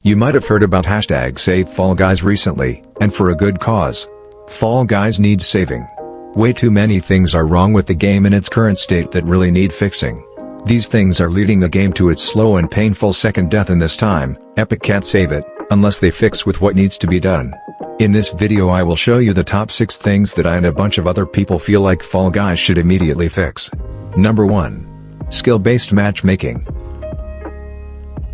You might have heard about #SaveFallGuys recently, and for a good cause. Fall Guys needs saving. Way too many things are wrong with the game in its current state that really need fixing. These things are leading the game to its slow and painful second death, and this time, Epic can't save it, unless they fix with what needs to be done. In this video I will show you the top 6 things that I and a bunch of other people feel like Fall Guys should immediately fix. Number 1. Skill-based matchmaking.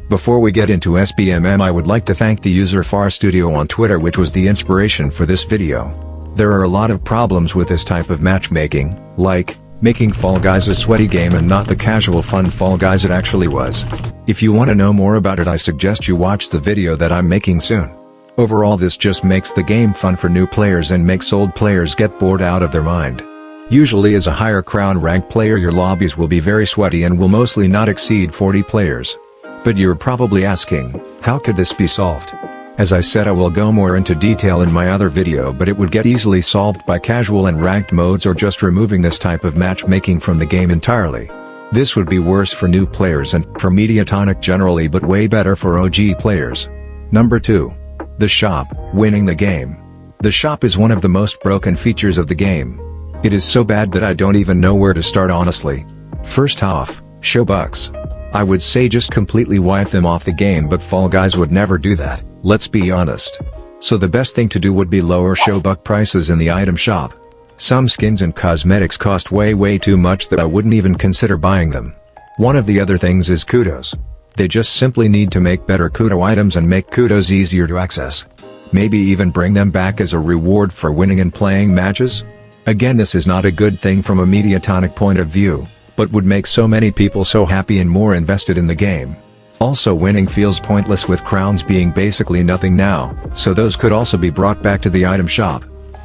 Before we get into sbmm, I would like to thank the user FarStudio on Twitter, which was the inspiration for this video. There are a lot of problems with this type of matchmaking, like making Fall Guys a sweaty game and not the casual fun Fall Guys it actually was. If you want to know more about it, I suggest you watch the video that I'm making soon. Overall, this just makes the game fun for new players and makes old players get bored out of their mind. Usually as a higher crown rank player, your lobbies will be very sweaty and will mostly not exceed 40 players. But you're probably asking, how could this be solved? As I said, I will go more into detail in my other video, but it would get easily solved by casual and ranked modes or just removing this type of matchmaking from the game entirely. This would be worse for new players and for Mediatonic generally, but way better for OG players. Number 2. The shop, winning the game. The shop is one of the most broken features of the game. It is so bad that I don't even know where to start, honestly. First off, show bucks. I would say just completely wipe them off the game, but Fall Guys would never do that, let's be honest. So the best thing to do would be lower show buck prices in the item shop. Some skins and cosmetics cost way too much that I wouldn't even consider buying them. One of the other things is kudos. They just simply need to make better kudo items and make kudos easier to access. Maybe even bring them back as a reward for winning and playing matches? Again, this is not a good thing from a Mediatonic point of view, but would make so many people so happy and more invested in the game. Also, winning feels pointless with crowns being basically nothing now, so those could also be brought back to the item shop.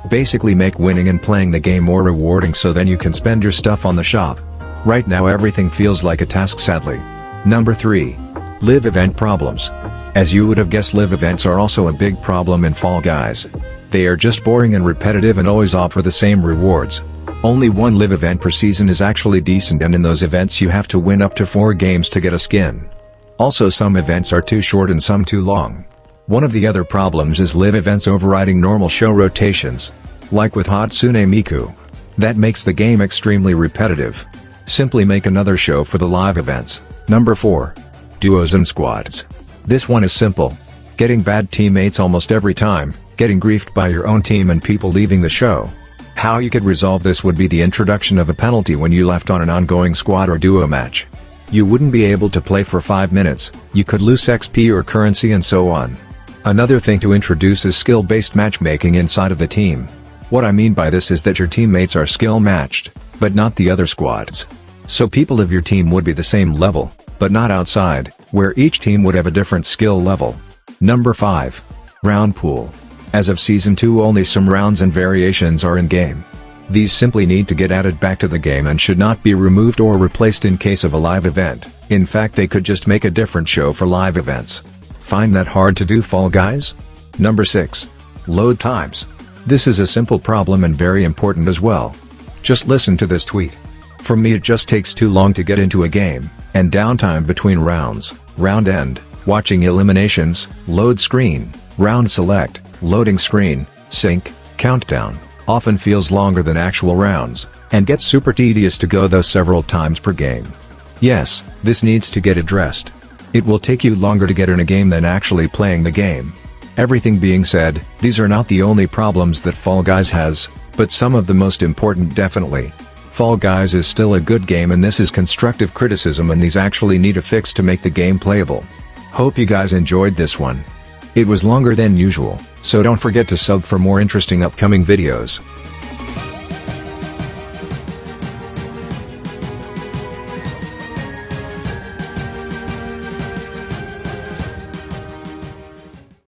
Basically make winning and playing the game more rewarding, so then you can spend your stuff on the shop. Right now everything feels like a task, sadly. Number 3. Live event problems. As you would have guessed, live events are also a big problem in Fall Guys. They are just boring and repetitive and always offer the same rewards. Only one live event per season is actually decent, and in those events you have to win up to 4 games to get a skin. Also, some events are too short and some too long. One of the other problems is live events overriding normal show rotations. Like with Hatsune Miku. That makes the game extremely repetitive. Simply make another show for the live events. Number 4. Duos and squads. This one is simple. Getting bad teammates almost every time, getting griefed by your own team and people leaving the show. How you could resolve this would be the introduction of a penalty when you left on an ongoing squad or duo match. You wouldn't be able to play for 5 minutes, you could lose XP or currency and so on. Another thing to introduce is skill-based matchmaking inside of the team. What I mean by this is that your teammates are skill matched, but not the other squads. So people of your team would be the same level, but not outside, where each team would have a different skill level. Number 5. Round pool. As of Season 2, only some rounds and variations are in-game. These simply need to get added back to the game and should not be removed or replaced in case of a live event. In fact, they could just make a different show for live events. Find that hard to do, Fall Guys? Number 6. Load times. This is a simple problem and very important as well. Just listen to this tweet. For me, it just takes too long to get into a game, and downtime between rounds, round end, watching eliminations, load screen, round select, loading screen, sync, countdown, often feels longer than actual rounds, and gets super tedious to go those several times per game. Yes, this needs to get addressed. It will take you longer to get in a game than actually playing the game. Everything being said, these are not the only problems that Fall Guys has, but some of the most important definitely. Fall Guys is still a good game, and this is constructive criticism, and these actually need a fix to make the game playable. Hope you guys enjoyed this one. It was longer than usual, so don't forget to sub for more interesting upcoming videos.